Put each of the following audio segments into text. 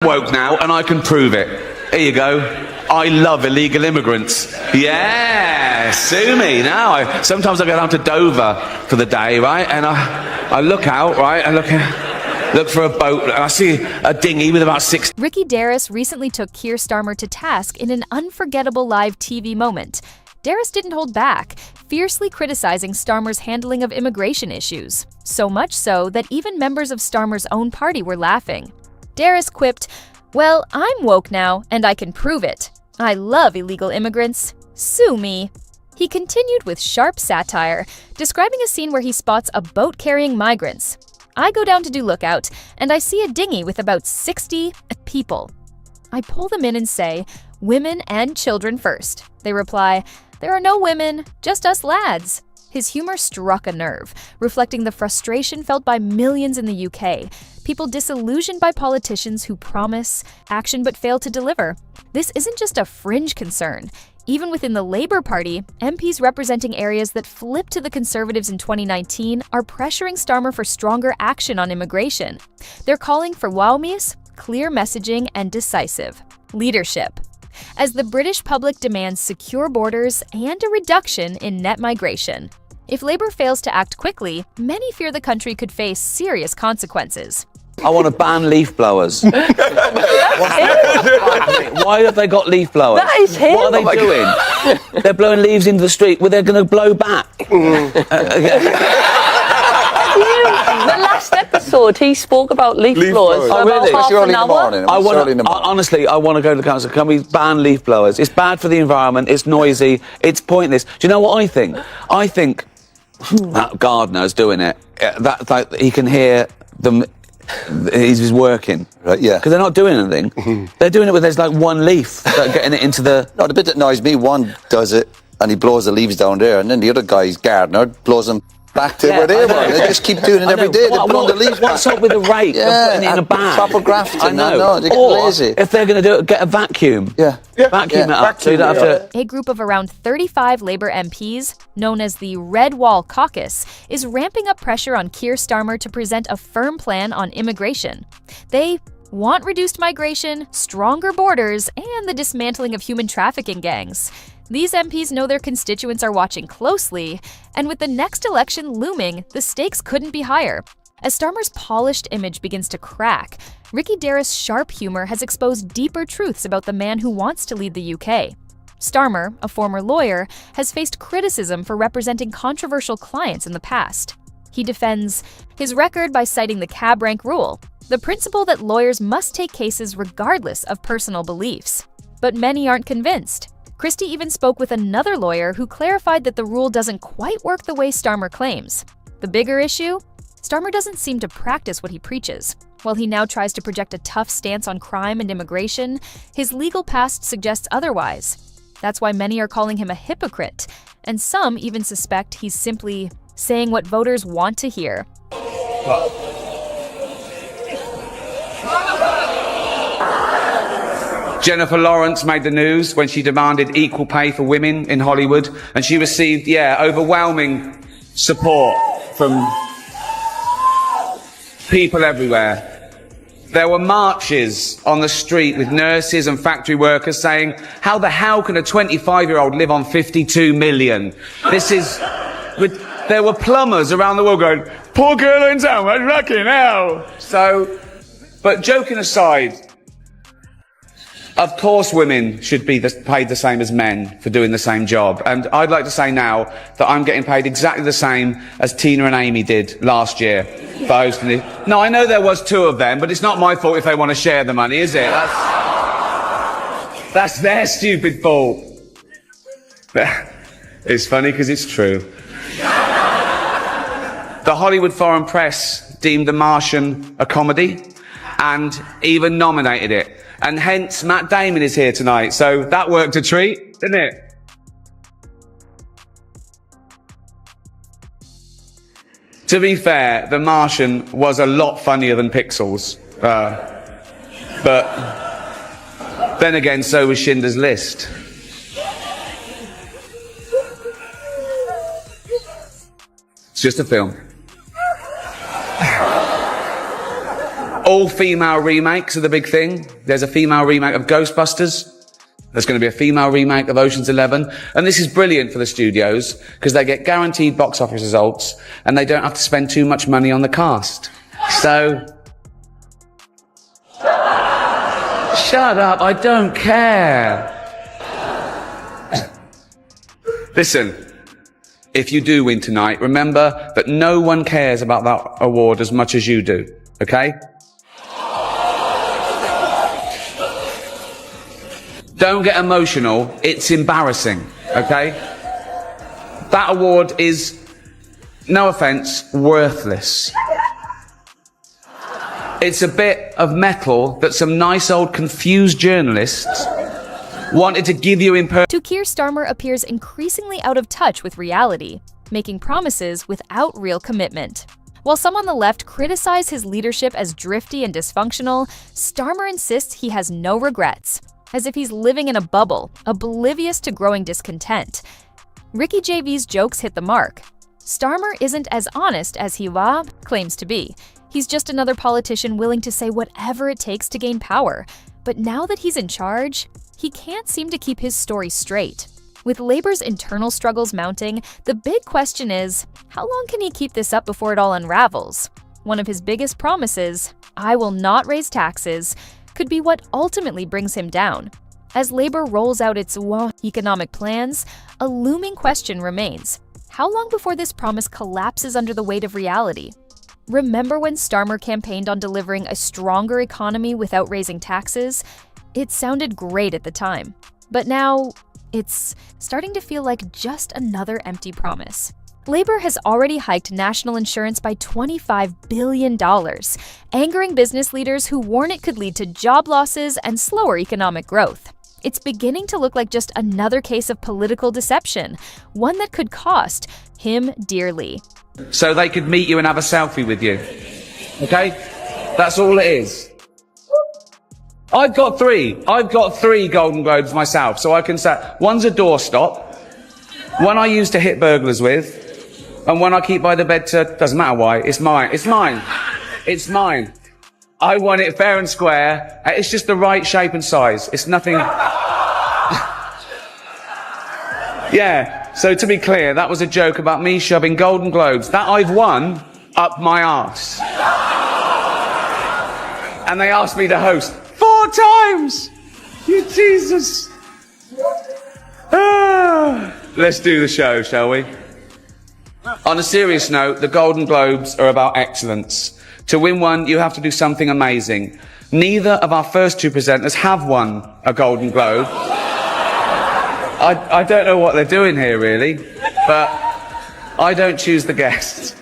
woke now, and I can prove it. Here you go. I love illegal immigrants. Yeah, sue me now. Sometimes I go down to Dover for the day, right? And I look out, right? I look for a boat, and I see a dinghy with about 6. Ricky Gervais recently took Keir Starmer to task in an unforgettable live TV moment. Gervais didn't hold back, fiercely criticizing Starmer's handling of immigration issues. So much so that even members of Starmer's own party were laughing. Gervais quipped, "Well, I'm woke now, and I can prove it. I love illegal immigrants. Sue me." He continued with sharp satire, describing a scene where he spots a boat carrying migrants. "I go down to do lookout, and I see a dinghy with about 60 people. I pull them in and say, 'Women and children first.' They reply, 'There are no women, just us lads.'" His humor struck a nerve, reflecting the frustration felt by millions in the UK, people disillusioned by politicians who promise action but fail to deliver. This isn't just a fringe concern. Even within the Labour Party, MPs representing areas that flipped to the Conservatives in 2019 are pressuring Starmer for stronger action on immigration. They're calling for wowmies, clear messaging, and decisive leadership, as the British public demands secure borders and a reduction in net migration. If Labour fails to act quickly, many fear the country could face serious consequences. I want to ban leaf blowers. Why have they got leaf blowers? That is him. What are they doing? They're blowing leaves into the street. Well, they're going to blow back. The last episode, he spoke about leaf blowers for about half an hour. Honestly, I want to go to the council. Can we ban leaf blowers? It's bad for the environment. It's noisy. It's pointless. Do you know what I think? I think that gardener's doing it. That he can hear them. He's working, right? Yeah, because they're not doing anything. They're doing it with there's like one leaf getting it into the. No, the bit that annoys me, one does it and he blows the leaves down there, and then the other guy's gardener blows them back to where they were. They just keep doing it every day. They're blowing the leaves. What's up with the rake? Yeah, putting it in a bag. Proper grafting. I know. They get lazy. If they're going to do it, get a vacuum. Vacuum it up so you don't have to. A group of around 35 Labour MPs, known as the Red Wall Caucus, is ramping up pressure on Keir Starmer to present a firm plan on immigration. They want reduced migration, stronger borders, and the dismantling of human trafficking gangs. These MPs know their constituents are watching closely, and with the next election looming, the stakes couldn't be higher. As Starmer's polished image begins to crack, Ricky Gervais' sharp humor has exposed deeper truths about the man who wants to lead the UK. Starmer, a former lawyer, has faced criticism for representing controversial clients in the past. He defends his record by citing the cab rank rule, the principle that lawyers must take cases regardless of personal beliefs. But many aren't convinced. Christie even spoke with another lawyer who clarified that the rule doesn't quite work the way Starmer claims. The bigger issue? Starmer doesn't seem to practice what he preaches. While he now tries to project a tough stance on crime and immigration, his legal past suggests otherwise. That's why many are calling him a hypocrite, and some even suspect he's simply saying what voters want to hear. Jennifer Lawrence made the news when she demanded equal pay for women in Hollywood, and she received, overwhelming support from people everywhere. There were marches on the street with nurses and factory workers saying, how the hell can a 25-year-old live on 52 million? There were plumbers around the world going, poor girl in town, what fucking hell? So, but joking aside, of course women should be paid the same as men for doing the same job. And I'd like to say now that I'm getting paid exactly the same as Tina and Amy did last year for hosting it. No, I know there was 2 of them, but it's not my fault if they want to share the money, is it? That's their stupid fault. It's funny because it's true. The Hollywood Foreign Press deemed The Martian a comedy and even nominated it. And hence, Matt Damon is here tonight, so that worked a treat, didn't it? To be fair, The Martian was a lot funnier than Pixels. But then again, so was Schindler's List. It's just a film. All female remakes are the big thing. There's a female remake of Ghostbusters. There's going to be a female remake of Ocean's 11. And this is brilliant for the studios because they get guaranteed box office results and they don't have to spend too much money on the cast. So, shut up, I don't care. Listen, if you do win tonight, remember that no one cares about that award as much as you do, okay? Don't get emotional, it's embarrassing, okay? That award is, no offence, worthless. It's a bit of metal that some nice old confused journalists wanted to give you in To Keir Starmer appears increasingly out of touch with reality, making promises without real commitment. While some on the left criticize his leadership as drifty and dysfunctional, Starmer insists he has no regrets, as if he's living in a bubble, oblivious to growing discontent. Ricky Gervais' jokes hit the mark. Starmer isn't as honest as he claims to be. He's just another politician willing to say whatever it takes to gain power. But now that he's in charge, he can't seem to keep his story straight. With Labour's internal struggles mounting, the big question is, how long can he keep this up before it all unravels? One of his biggest promises, "I will not raise taxes," could be what ultimately brings him down. As Labour rolls out its economic plans, a looming question remains. How long before this promise collapses under the weight of reality? Remember when Starmer campaigned on delivering a stronger economy without raising taxes? It sounded great at the time. But now, it's starting to feel like just another empty promise. Labour has already hiked national insurance by $25 billion, angering business leaders who warn it could lead to job losses and slower economic growth. It's beginning to look like just another case of political deception, one that could cost him dearly. so they could meet you and have a selfie with you. Okay? That's all it is. I've got three Golden Globes myself, so I can say, one's a doorstop, one I used to hit burglars with, and one I keep by the bed to, doesn't matter why, it's mine. It's mine. I won it fair and square. It's just the right shape and size. It's nothing. Yeah, so to be clear, that was a joke about me shoving Golden Globes that I've won up my arse. And they asked me to host 4 times! You Jesus! Let's do the show, shall we? On a serious note, the Golden Globes are about excellence. To win one, you have to do something amazing. Neither of our first 2 presenters have won a Golden Globe. I don't know what they're doing here, really, but I don't choose the guests.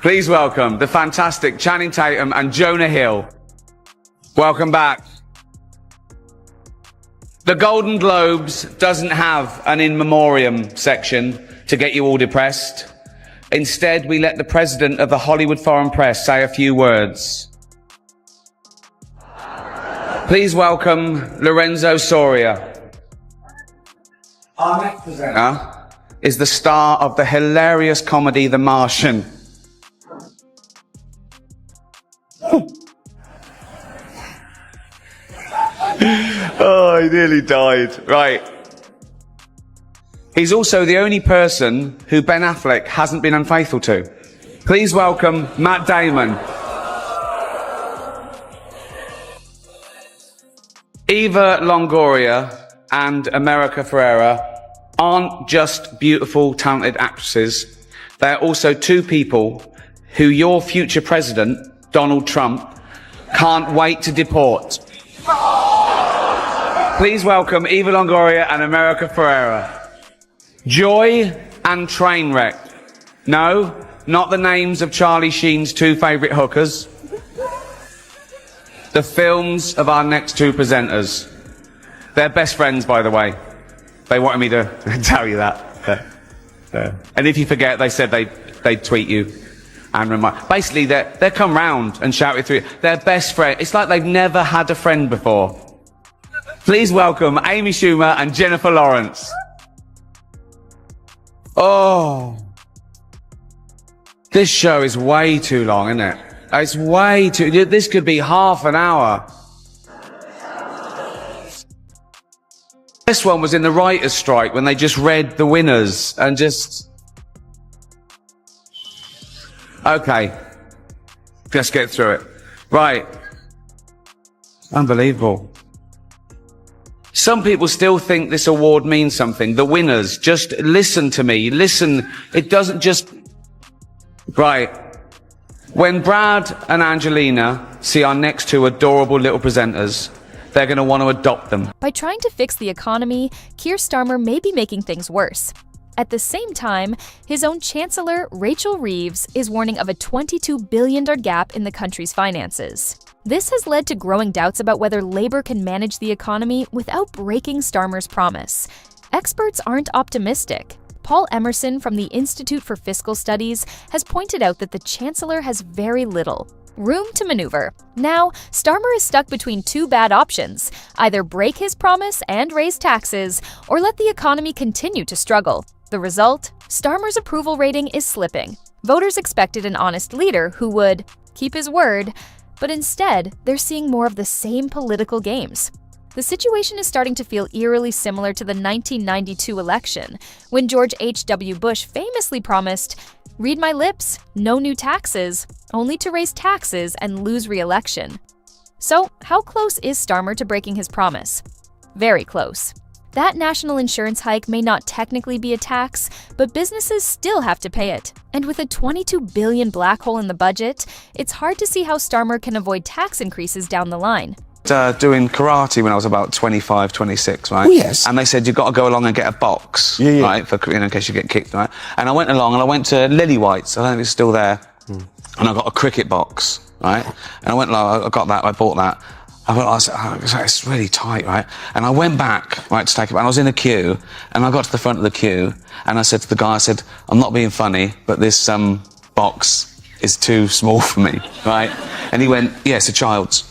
Please welcome the fantastic Channing Tatum and Jonah Hill. Welcome back. The Golden Globes doesn't have an in memoriam section to get you all depressed. Instead, we let the president of the Hollywood Foreign Press say a few words. Please welcome Lorenzo Soria. Our next presenter is the star of the hilarious comedy The Martian. Oh, he nearly died. Right. He's also the only person who Ben Affleck hasn't been unfaithful to. Please welcome Matt Damon. Eva Longoria and America Ferrera aren't just beautiful, talented actresses. They're also 2 people who your future president, Donald Trump, can't wait to deport. Please welcome Eva Longoria and America Ferrera. Joy and Trainwreck. No, not the names of Charlie Sheen's 2 favourite hookers. The films of our next 2 presenters. They're best friends, by the way. They wanted me to tell you that. And if you forget, they said they'd tweet you and remind. Basically, they come round and shout it through. They're best friends. It's like they've never had a friend before. Please welcome Amy Schumer and Jennifer Lawrence. Oh. This show is way too long, isn't it? It's way too... This could be half an hour. This one was in the writer's strike when they just read the winners and just... Okay. Let's get through it. Right. Unbelievable. Some people still think this award means something. The winners. Just listen to me. Listen. It doesn't just... Right. When Brad and Angelina see our next two adorable little presenters, they're going to want to adopt them. By trying to fix the economy, Keir Starmer may be making things worse. At the same time, his own Chancellor, Rachel Reeves, is warning of a $22 billion gap in the country's finances. This has led to growing doubts about whether Labour can manage the economy without breaking Starmer's promise. Experts aren't optimistic. Paul Emerson from the Institute for Fiscal Studies has pointed out that the Chancellor has very little room to maneuver. Now, Starmer is stuck between two bad options: either break his promise and raise taxes, or let the economy continue to struggle. The result? Starmer's approval rating is slipping. Voters expected an honest leader who would keep his word, but instead, they're seeing more of the same political games. The situation is starting to feel eerily similar to the 1992 election, when George H.W. Bush famously promised, "Read my lips, no new taxes," only to raise taxes and lose re-election. So, how close is Starmer to breaking his promise? Very close. That national insurance hike may not technically be a tax, but businesses still have to pay it. And with a $22 billion black hole in the budget, it's hard to see how Starmer can avoid tax increases down the line. Doing karate when I was about 25, 26, right? Oh, yes. And they said, you've got to go along and get a box, Yeah. right, for, in case you get kicked, right? And I went along and I went to Lily White's, I don't know if it's still there, and I got a cricket box, right? And I went along, I got that, I bought that. I said, it's really tight, right? And I went back, right, to take it back, and I was in a queue, and I got to the front of the queue, and I said to the guy, I said, I'm not being funny, but this box is too small for me, right? And he went, yeah, it's a child's.